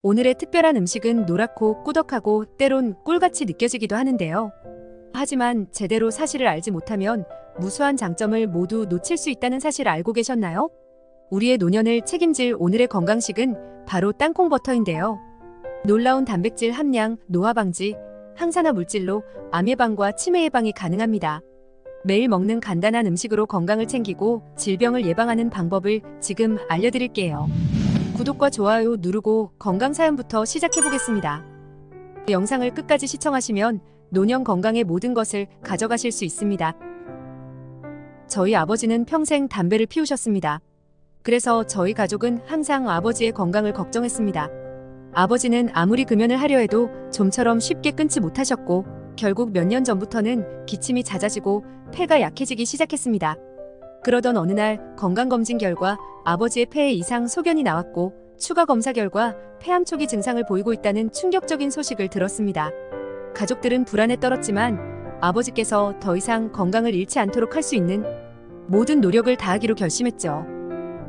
오늘의 특별한 음식은 노랗고 꾸덕하고 때론 꿀같이 느껴지기도 하는데요. 하지만 제대로 사실을 알지 못하면 무수한 장점을 모두 놓칠 수 있다는 사실 알고 계셨나요? 우리의 노년을 책임질 오늘의 건강식은 바로 땅콩버터인데요. 놀라운 단백질 함량, 노화 방지, 항산화 물질로 암 예방과 치매 예방이 가능합니다. 매일 먹는 간단한 음식으로 건강을 챙기고 질병을 예방하는 방법을 지금 알려드릴게요. 구독과 좋아요 누르고 건강 사연부터 시작해보겠습니다. 영상을 끝까지 시청하시면 노년 건강의 모든 것을 가져가실 수 있습니다. 저희 아버지는 평생 담배를 피우셨습니다. 그래서 저희 가족은 항상 아버지의 건강을 걱정했습니다. 아버지는 아무리 금연을 하려 해도 좀처럼 쉽게 끊지 못하셨고 결국 몇 년 전부터는 기침이 잦아지고 폐가 약해지기 시작했습니다. 그러던 어느 날 건강검진 결과 아버지의 폐에 이상 소견이 나왔고 추가 검사 결과 폐암 초기 증상을 보이고 있다는 충격적인 소식을 들었습니다. 가족들은 불안에 떨었지만 아버지께서 더 이상 건강을 잃지 않도록 할 수 있는 모든 노력을 다하기로 결심했죠.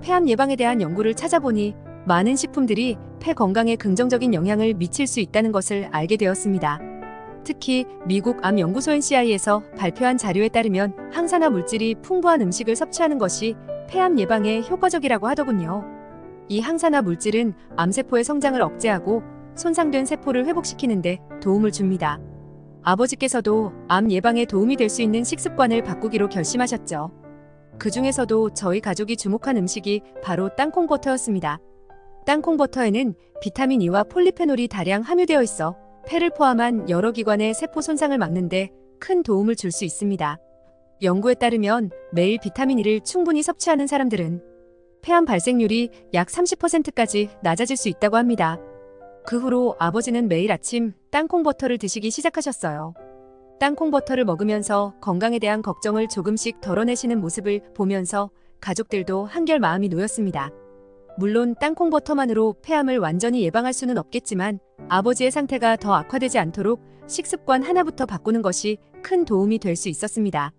폐암 예방에 대한 연구를 찾아보니 많은 식품들이 폐 건강에 긍정적인 영향을 미칠 수 있다는 것을 알게 되었습니다. 특히 미국 암연구소 NCI에서 발표한 자료에 따르면 항산화 물질이 풍부한 음식을 섭취하는 것이 폐암 예방에 효과적이라고 하더군요. 이 항산화 물질은 암세포의 성장을 억제하고 손상된 세포를 회복시키는데 도움을 줍니다. 아버지께서도 암 예방에 도움이 될 수 있는 식습관을 바꾸기로 결심하셨죠. 그 중에서도 저희 가족이 주목한 음식이 바로 땅콩버터였습니다. 땅콩버터에는 비타민 E와 폴리페놀이 다량 함유되어 있어 폐를 포함한 여러 기관의 세포 손상을 막는데 큰 도움을 줄 수 있습니다. 연구에 따르면 매일 비타민 E를 충분히 섭취하는 사람들은 폐암 발생률이 약 30%까지 낮아질 수 있다고 합니다. 그 후로 아버지는 매일 아침 땅콩버터를 드시기 시작하셨어요. 땅콩버터를 먹으면서 건강에 대한 걱정을 조금씩 덜어내시는 모습을 보면서 가족들도 한결 마음이 놓였습니다. 물론 땅콩버터만으로 폐암을 완전히 예방할 수는 없겠지만 아버지의 상태가 더 악화되지 않도록 식습관 하나부터 바꾸는 것이 큰 도움이 될 수 있었습니다.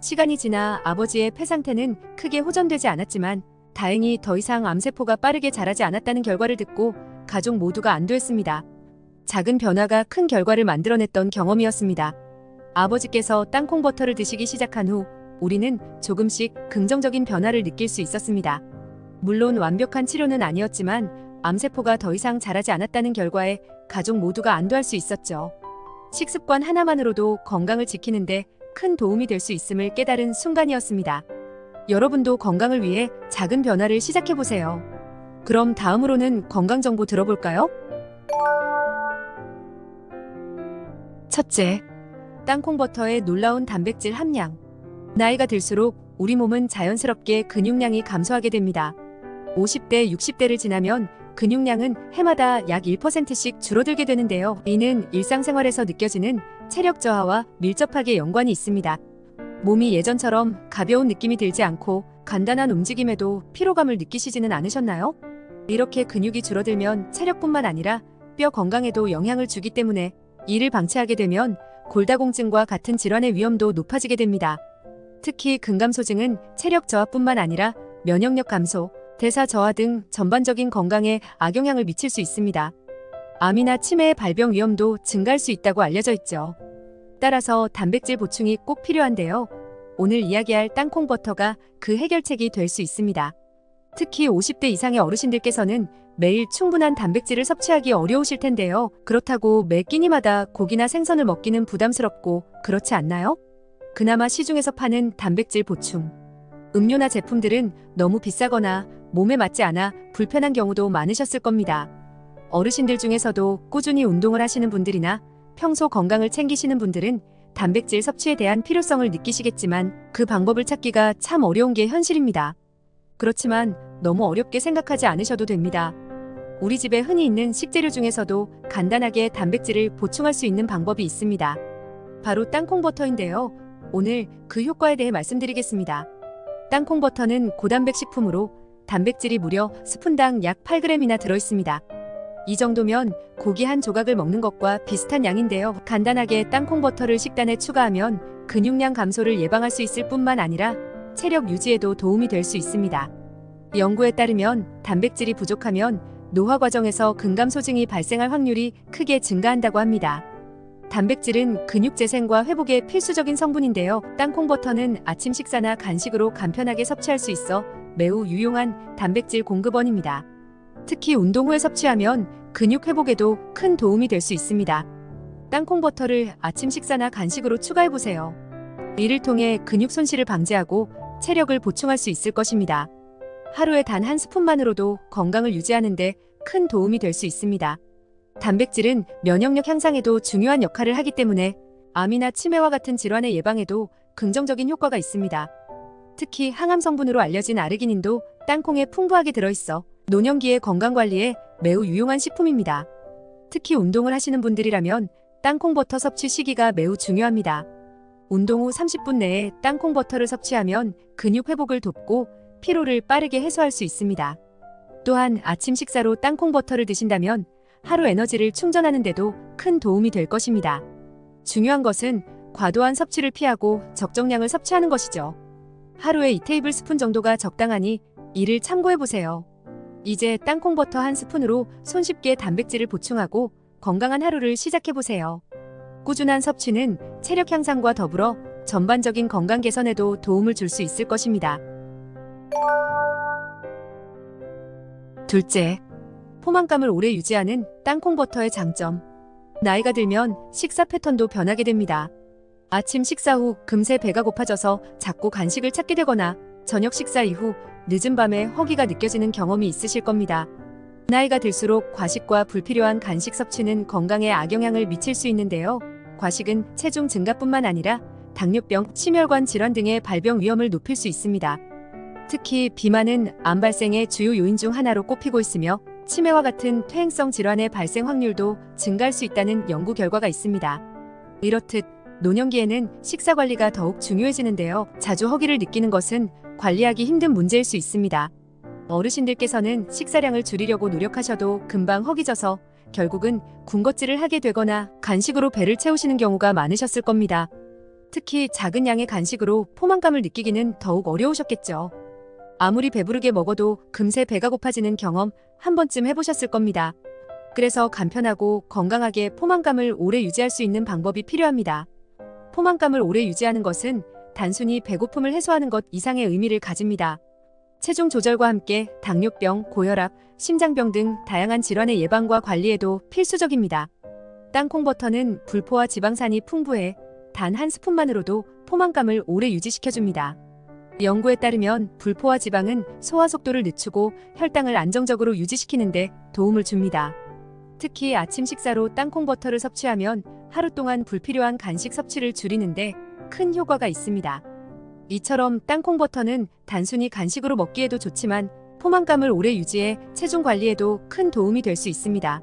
시간이 지나 아버지의 폐 상태는 크게 호전되지 않았지만 다행히 더 이상 암세포가 빠르게 자라지 않았다는 결과를 듣고 가족 모두가 안도했습니다. 작은 변화가 큰 결과를 만들어냈던 경험이었습니다. 아버지께서 땅콩버터를 드시기 시작한 후 우리는 조금씩 긍정적인 변화를 느낄 수 있었습니다. 물론 완벽한 치료는 아니었지만 암세포가 더 이상 자라지 않았다는 결과에 가족 모두가 안도할 수 있었죠. 식습관 하나만으로도 건강을 지키는데 큰 도움이 될 수 있음을 깨달은 순간이었습니다. 여러분도 건강을 위해 작은 변화를 시작해보세요. 그럼 다음으로는 건강정보 들어볼까요? 첫째, 땅콩버터의 놀라운 단백질 함량. 나이가 들수록 우리 몸은 자연스럽게 근육량이 감소하게 됩니다. 50대, 60대를 지나면 근육량은 해마다 약 1%씩 줄어들게 되는데요. 이는 일상생활에서 느껴지는 체력 저하와 밀접하게 연관이 있습니다. 몸이 예전처럼 가벼운 느낌이 들지 않고 간단한 움직임에도 피로감을 느끼시지는 않으셨나요? 이렇게 근육이 줄어들면 체력뿐만 아니라 뼈 건강에도 영향을 주기 때문에 이를 방치하게 되면 골다공증과 같은 질환의 위험도 높아지게 됩니다. 특히 근감소증은 체력 저하뿐만 아니라 면역력 감소, 대사 저하 등 전반적인 건강에 악영향을 미칠 수 있습니다. 암이나 치매의 발병 위험도 증가할 수 있다고 알려져 있죠. 따라서 단백질 보충이 꼭 필요한데요. 오늘 이야기할 땅콩버터가 그 해결책이 될 수 있습니다. 특히 50대 이상의 어르신들께서는 매일 충분한 단백질을 섭취하기 어려우실 텐데요. 그렇다고 매 끼니마다 고기나 생선을 먹기는 부담스럽고 그렇지 않나요? 그나마 시중에서 파는 단백질 보충 음료나 제품들은 너무 비싸거나 몸에 맞지 않아 불편한 경우도 많으셨을 겁니다. 어르신들 중에서도 꾸준히 운동을 하시는 분들이나 평소 건강을 챙기시는 분들은 단백질 섭취에 대한 필요성을 느끼시겠지만 그 방법을 찾기가 참 어려운 게 현실입니다. 그렇지만 너무 어렵게 생각하지 않으셔도 됩니다. 우리 집에 흔히 있는 식재료 중에서도 간단하게 단백질을 보충할 수 있는 방법이 있습니다. 바로 땅콩버터인데요. 오늘 그 효과에 대해 말씀드리겠습니다. 땅콩버터는 고단백 식품으로 단백질이 무려 스푼당 약 8g이나 들어있습니다. 이 정도면 고기 한 조각을 먹는 것과 비슷한 양인데요. 간단하게 땅콩버터를 식단에 추가하면 근육량 감소를 예방할 수 있을 뿐만 아니라 체력 유지에도 도움이 될 수 있습니다. 연구에 따르면 단백질이 부족하면 노화 과정에서 근감소증이 발생할 확률이 크게 증가한다고 합니다. 단백질은 근육 재생과 회복에 필수적인 성분인데요. 땅콩버터는 아침 식사나 간식으로 간편하게 섭취할 수 있어 매우 유용한 단백질 공급원입니다. 특히 운동 후에 섭취하면 근육 회복에도 큰 도움이 될 수 있습니다. 땅콩버터를 아침 식사나 간식으로 추가해보세요. 이를 통해 근육 손실을 방지하고 체력을 보충할 수 있을 것입니다. 하루에 단 한 스푼만으로도 건강을 유지하는 데 큰 도움이 될 수 있습니다. 단백질은 면역력 향상에도 중요한 역할을 하기 때문에 암이나 치매와 같은 질환의 예방에도 긍정적인 효과가 있습니다. 특히 항암 성분으로 알려진 아르기닌도 땅콩에 풍부하게 들어있어 노년기의 건강관리에 매우 유용한 식품입니다. 특히 운동을 하시는 분들이라면 땅콩버터 섭취 시기가 매우 중요합니다. 운동 후 30분 내에 땅콩버터를 섭취하면 근육 회복을 돕고 피로를 빠르게 해소할 수 있습니다. 또한 아침 식사로 땅콩버터를 드신다면 하루 에너지를 충전하는 데도 큰 도움이 될 것입니다. 중요한 것은 과도한 섭취를 피하고 적정량을 섭취하는 것이죠. 하루에 2테이블스푼 정도가 적당하니 이를 참고해보세요. 이제 땅콩버터 한 스푼으로 손쉽게 단백질을 보충하고 건강한 하루를 시작해보세요. 꾸준한 섭취는 체력 향상과 더불어 전반적인 건강 개선에도 도움을 줄 수 있을 것입니다. 둘째, 포만감을 오래 유지하는 땅콩버터의 장점. 나이가 들면 식사 패턴도 변하게 됩니다. 아침 식사 후 금세 배가 고파져서 자꾸 간식을 찾게 되거나 저녁 식사 이후 늦은 밤에 허기가 느껴지는 경험이 있으실 겁니다. 나이가 들수록 과식과 불필요한 간식 섭취는 건강에 악영향을 미칠 수 있는데요. 과식은 체중 증가뿐만 아니라 당뇨병, 심혈관 질환 등의 발병 위험을 높일 수 있습니다. 특히 비만은 암 발생의 주요 요인 중 하나로 꼽히고 있으며 치매와 같은 퇴행성 질환의 발생 확률도 증가할 수 있다는 연구 결과가 있습니다. 이렇듯 노년기에는 식사 관리가 더욱 중요해지는데요. 자주 허기를 느끼는 것은 관리하기 힘든 문제일 수 있습니다. 어르신들께서는 식사량을 줄이려고 노력하셔도 금방 허기져서 결국은 군것질을 하게 되거나 간식으로 배를 채우시는 경우가 많으셨을 겁니다. 특히 작은 양의 간식으로 포만감을 느끼기는 더욱 어려우셨겠죠. 아무리 배부르게 먹어도 금세 배가 고파지는 경험 한 번쯤 해보셨을 겁니다. 그래서 간편하고 건강하게 포만감을 오래 유지할 수 있는 방법이 필요합니다. 포만감을 오래 유지하는 것은 단순히 배고픔을 해소하는 것 이상의 의미를 가집니다. 체중 조절과 함께 당뇨병, 고혈압, 심장병 등 다양한 질환의 예방과 관리에도 필수적입니다. 땅콩버터는 불포화 지방산이 풍부해 단 한 스푼만으로도 포만감을 오래 유지시켜줍니다. 연구에 따르면 불포화 지방은 소화 속도를 늦추고 혈당을 안정적으로 유지시키는 데 도움을 줍니다. 특히 아침 식사로 땅콩버터를 섭취하면 하루 동안 불필요한 간식 섭취를 줄이는데 큰 효과가 있습니다. 이처럼 땅콩버터는 단순히 간식으로 먹기에도 좋지만 포만감을 오래 유지해 체중 관리에도 큰 도움이 될 수 있습니다.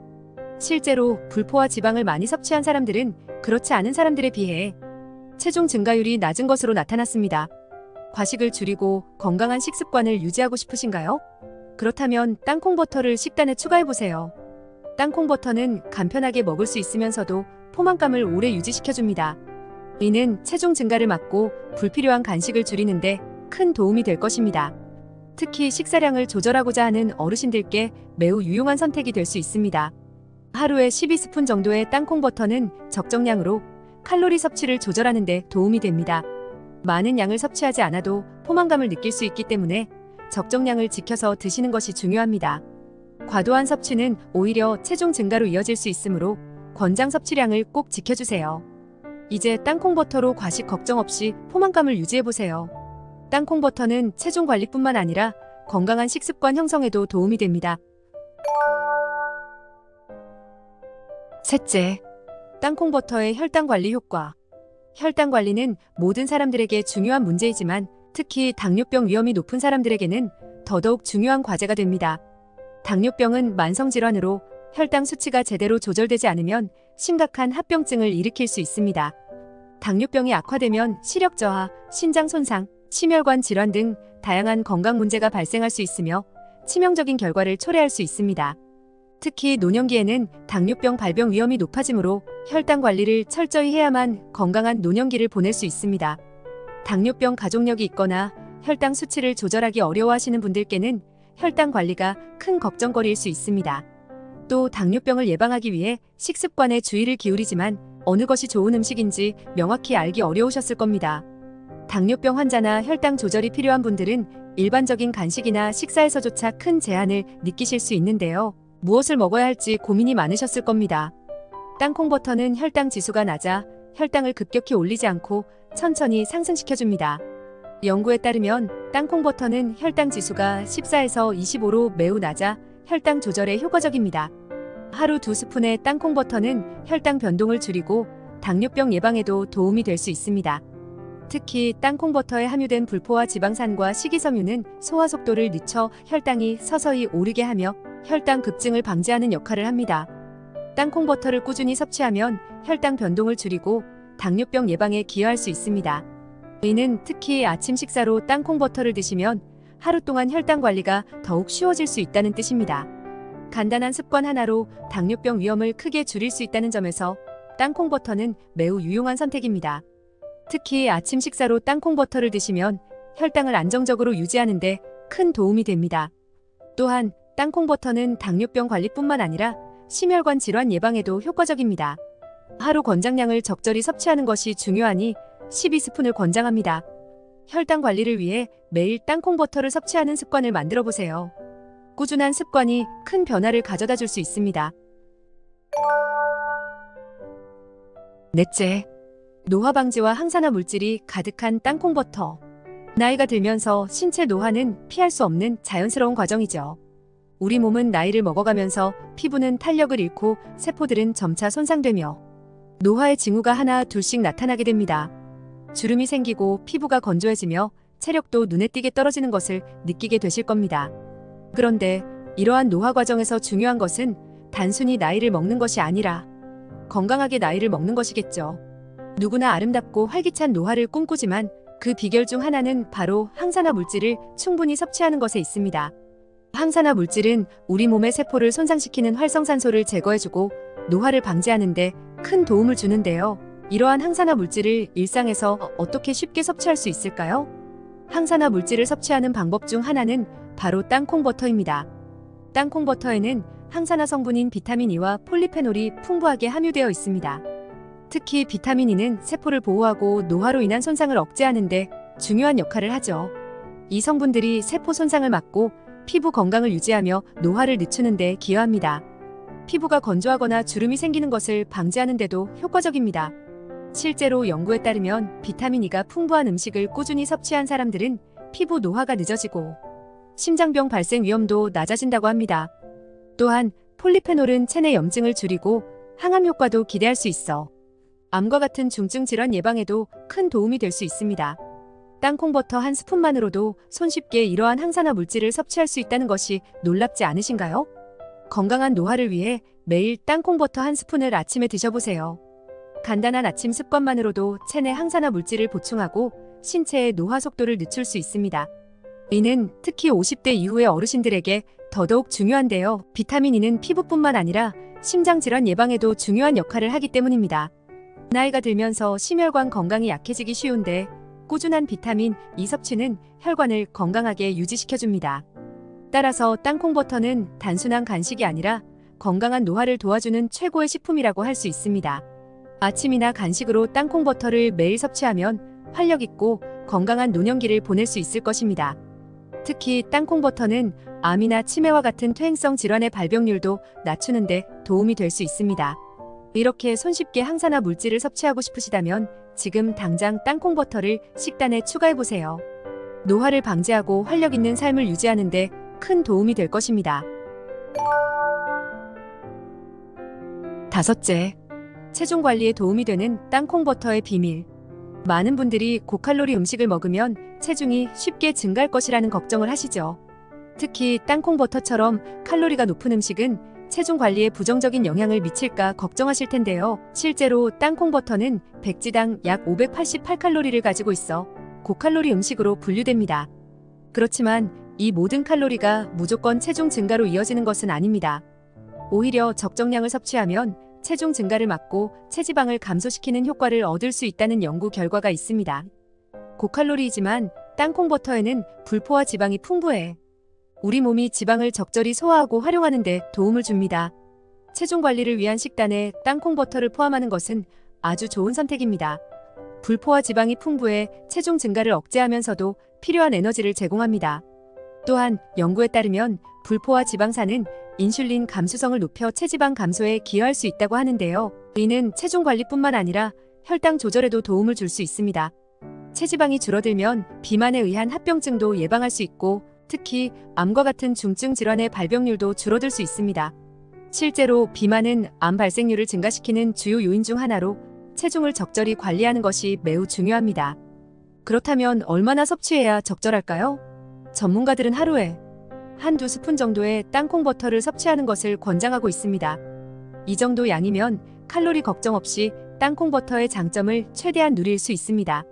실제로 불포화 지방을 많이 섭취한 사람들은 그렇지 않은 사람들에 비해 체중 증가율이 낮은 것으로 나타났습니다. 과식을 줄이고 건강한 식습관을 유지하고 싶으신가요? 그렇다면 땅콩버터를 식단에 추가해보세요. 땅콩버터는 간편하게 먹을 수 있으면서도 포만감을 오래 유지시켜줍니다. 이는 체중 증가를 막고 불필요한 간식을 줄이는데 큰 도움이 될 것입니다. 특히 식사량을 조절하고자 하는 어르신들께 매우 유용한 선택이 될 수 있습니다. 하루에 12스푼 정도의 땅콩버터는 적정량으로 칼로리 섭취를 조절하는 데 도움이 됩니다. 많은 양을 섭취하지 않아도 포만감을 느낄 수 있기 때문에 적정량을 지켜서 드시는 것이 중요합니다. 과도한 섭취는 오히려 체중 증가로 이어질 수 있으므로 권장 섭취량을 꼭 지켜주세요. 이제 땅콩버터로 과식 걱정 없이 포만감을 유지해보세요. 땅콩버터는 체중 관리뿐만 아니라 건강한 식습관 형성에도 도움이 됩니다. 셋째, 땅콩버터의 혈당 관리 효과. 혈당 관리는 모든 사람들에게 중요한 문제이지만 특히 당뇨병 위험이 높은 사람들에게는 더더욱 중요한 과제가 됩니다. 당뇨병은 만성질환으로 혈당 수치가 제대로 조절되지 않으면 심각한 합병증을 일으킬 수 있습니다. 당뇨병이 악화되면 시력 저하, 신장 손상, 심혈관 질환 등 다양한 건강 문제가 발생할 수 있으며 치명적인 결과를 초래할 수 있습니다. 특히 노년기에는 당뇨병 발병 위험이 높아지므로 혈당 관리를 철저히 해야만 건강한 노년기를 보낼 수 있습니다. 당뇨병 가족력이 있거나 혈당 수치를 조절하기 어려워하시는 분들께는 혈당 관리가 큰 걱정거리일 수 있습니다. 또 당뇨병을 예방하기 위해 식습관에 주의를 기울이지만 어느 것이 좋은 음식인지 명확히 알기 어려우셨을 겁니다. 당뇨병 환자나 혈당 조절이 필요한 분들은 일반적인 간식이나 식사에서조차 큰 제한을 느끼실 수 있는데요. 무엇을 먹어야 할지 고민이 많으셨을 겁니다. 땅콩버터는 혈당 지수가 낮아 혈당을 급격히 올리지 않고 천천히 상승시켜줍니다. 연구에 따르면 땅콩버터는 혈당 지수가 14에서 25로 매우 낮아 혈당 조절에 효과적입니다. 하루 2스푼의 땅콩버터는 혈당 변동을 줄이고 당뇨병 예방에도 도움이 될 수 있습니다. 특히 땅콩버터에 함유된 불포화 지방산과 식이섬유는 소화 속도를 늦춰 혈당이 서서히 오르게 하며 혈당 급증을 방지하는 역할을 합니다. 땅콩버터를 꾸준히 섭취하면 혈당 변동을 줄이고 당뇨병 예방에 기여할 수 있습니다. 이는 특히 아침 식사로 땅콩버터를 드시면 하루 동안 혈당 관리가 더욱 쉬워질 수 있다는 뜻입니다. 간단한 습관 하나로 당뇨병 위험을 크게 줄일 수 있다는 점에서 땅콩버터는 매우 유용한 선택입니다. 특히 아침 식사로 땅콩버터를 드시면 혈당을 안정적으로 유지하는 데 큰 도움이 됩니다. 또한 땅콩버터는 당뇨병 관리뿐만 아니라 심혈관 질환 예방에도 효과적입니다. 하루 권장량을 적절히 섭취하는 것이 중요하니 12스푼을 권장합니다. 혈당 관리를 위해 매일 땅콩버터를 섭취하는 습관을 만들어 보세요. 꾸준한 습관이 큰 변화를 가져다 줄 수 있습니다. 넷째, 노화 방지와 항산화 물질이 가득한 땅콩버터. 나이가 들면서 신체 노화는 피할 수 없는 자연스러운 과정이죠. 우리 몸은 나이를 먹어가면서 피부는 탄력을 잃고 세포들은 점차 손상되며 노화의 징후가 하나 둘씩 나타나게 됩니다. 주름이 생기고 피부가 건조해지며 체력도 눈에 띄게 떨어지는 것을 느끼게 되실 겁니다. 그런데 이러한 노화 과정에서 중요한 것은 단순히 나이를 먹는 것이 아니라 건강하게 나이를 먹는 것이겠죠. 누구나 아름답고 활기찬 노화를 꿈꾸지만 그 비결 중 하나는 바로 항산화 물질을 충분히 섭취하는 것에 있습니다. 항산화 물질은 우리 몸의 세포를 손상시키는 활성산소를 제거해주고 노화를 방지하는 데 큰 도움을 주는데요. 이러한 항산화 물질을 일상에서 어떻게 쉽게 섭취할 수 있을까요? 항산화 물질을 섭취하는 방법 중 하나는 바로 땅콩버터입니다. 땅콩버터에는 항산화 성분인 비타민 E와 폴리페놀이 풍부하게 함유되어 있습니다. 특히 비타민 E는 세포를 보호하고 노화로 인한 손상을 억제하는 데 중요한 역할을 하죠. 이 성분들이 세포 손상을 막고 피부 건강을 유지하며 노화를 늦추는 데 기여합니다. 피부가 건조하거나 주름이 생기는 것을 방지하는 데도 효과적입니다. 실제로 연구에 따르면 비타민 E가 풍부한 음식을 꾸준히 섭취한 사람들은 피부 노화가 늦어지고 심장병 발생 위험도 낮아진다고 합니다. 또한 폴리페놀은 체내 염증을 줄이고 항암 효과도 기대할 수 있어 암과 같은 중증 질환 예방에도 큰 도움이 될 수 있습니다. 땅콩버터 한 스푼만으로도 손쉽게 이러한 항산화 물질을 섭취할 수 있다는 것이 놀랍지 않으신가요? 건강한 노화를 위해 매일 땅콩버터 한 스푼을 아침에 드셔보세요. 간단한 아침 습관만으로도 체내 항산화 물질을 보충하고 신체의 노화 속도를 늦출 수 있습니다. 이는 특히 50대 이후의 어르신들에게 더더욱 중요한데요. 비타민 E는 피부뿐만 아니라 심장질환 예방에도 중요한 역할을 하기 때문입니다. 나이가 들면서 심혈관 건강이 약해지기 쉬운데 꾸준한 비타민 E 섭취는 혈관을 건강하게 유지시켜줍니다. 따라서 땅콩버터는 단순한 간식이 아니라 건강한 노화를 도와주는 최고의 식품이라고 할 수 있습니다. 아침이나 간식으로 땅콩버터를 매일 섭취하면 활력 있고 건강한 노년기를 보낼 수 있을 것입니다. 특히 땅콩버터는 암이나 치매와 같은 퇴행성 질환의 발병률도 낮추는 데 도움이 될 수 있습니다. 이렇게 손쉽게 항산화 물질을 섭취하고 싶으시다면 지금 당장 땅콩버터를 식단에 추가해보세요. 노화를 방지하고 활력 있는 삶을 유지하는 데 큰 도움이 될 것입니다. 다섯째, 체중 관리에 도움이 되는 땅콩버터의 비밀. 많은 분들이 고칼로리 음식을 먹으면 체중이 쉽게 증가할 것이라는 걱정을 하시죠. 특히 땅콩버터처럼 칼로리가 높은 음식은 체중 관리에 부정적인 영향을 미칠까 걱정하실 텐데요. 실제로 땅콩버터는 백지당 약 588칼로리를 가지고 있어 고칼로리 음식으로 분류됩니다. 그렇지만 이 모든 칼로리가 무조건 체중 증가로 이어지는 것은 아닙니다. 오히려 적정량을 섭취하면 체중 증가를 막고 체지방을 감소시키는 효과를 얻을 수 있다는 연구 결과가 있습니다. 고칼로리이지만 땅콩버터에는 불포화 지방이 풍부해 우리 몸이 지방을 적절히 소화하고 활용하는 데 도움을 줍니다. 체중 관리를 위한 식단에 땅콩 버터를 포함하는 것은 아주 좋은 선택입니다. 불포화 지방이 풍부해 체중 증가를 억제하면서도 필요한 에너지를 제공합니다. 또한 연구에 따르면 불포화 지방산은 인슐린 감수성을 높여 체지방 감소에 기여할 수 있다고 하는데요. 이는 체중 관리뿐만 아니라 혈당 조절에도 도움을 줄 수 있습니다. 체지방이 줄어들면 비만에 의한 합병증도 예방할 수 있고 특히 암과 같은 중증 질환의 발병률도 줄어들 수 있습니다. 실제로 비만은 암 발생률을 증가시키는 주요 요인 중 하나로 체중을 적절히 관리하는 것이 매우 중요합니다. 그렇다면 얼마나 섭취해야 적절할까요? 전문가들은 하루에 한두 스푼 정도의 땅콩 버터를 섭취하는 것을 권장하고 있습니다. 이 정도 양이면 칼로리 걱정 없이 땅콩 버터의 장점을 최대한 누릴 수 있습니다.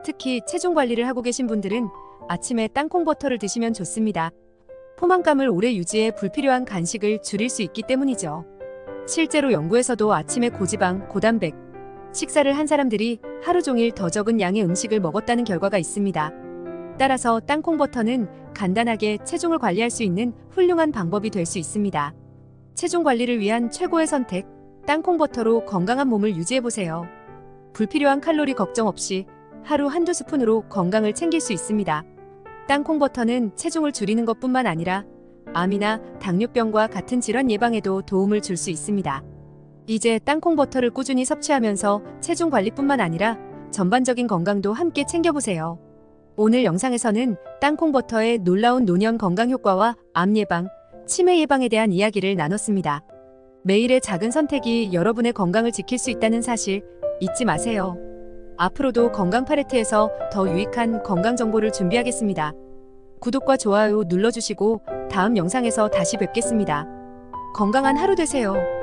특히 체중 관리를 하고 계신 분들은 아침에 땅콩 버터를 드시면 좋습니다. 포만감을 오래 유지해 불필요한 간식을 줄일 수 있기 때문이죠. 실제로 연구에서도 아침에 고지방, 고단백 식사를 한 사람들이 하루 종일 더 적은 양의 음식을 먹었다는 결과가 있습니다. 따라서 땅콩 버터는 간단하게 체중을 관리할 수 있는 훌륭한 방법이 될 수 있습니다. 체중 관리를 위한 최고의 선택, 땅콩 버터로 건강한 몸을 유지해보세요. 불필요한 칼로리 걱정 없이 하루 한두 스푼으로 건강을 챙길 수 있습니다. 땅콩 버터는 체중을 줄이는 것뿐만 아니라 암이나 당뇨병과 같은 질환 예방에도 도움을 줄 수 있습니다. 이제 땅콩 버터를 꾸준히 섭취하면서 체중 관리뿐만 아니라 전반적인 건강도 함께 챙겨보세요. 오늘 영상에서는 땅콩 버터의 놀라운 노년 건강 효과와 암 예방, 치매 예방에 대한 이야기를 나눴습니다. 매일의 작은 선택이 여러분의 건강을 지킬 수 있다는 사실 잊지 마세요. 앞으로도 건강 팔레트에서 더 유익한 건강 정보를 준비하겠습니다. 구독과 좋아요 눌러주시고 다음 영상에서 다시 뵙겠습니다. 건강한 하루 되세요.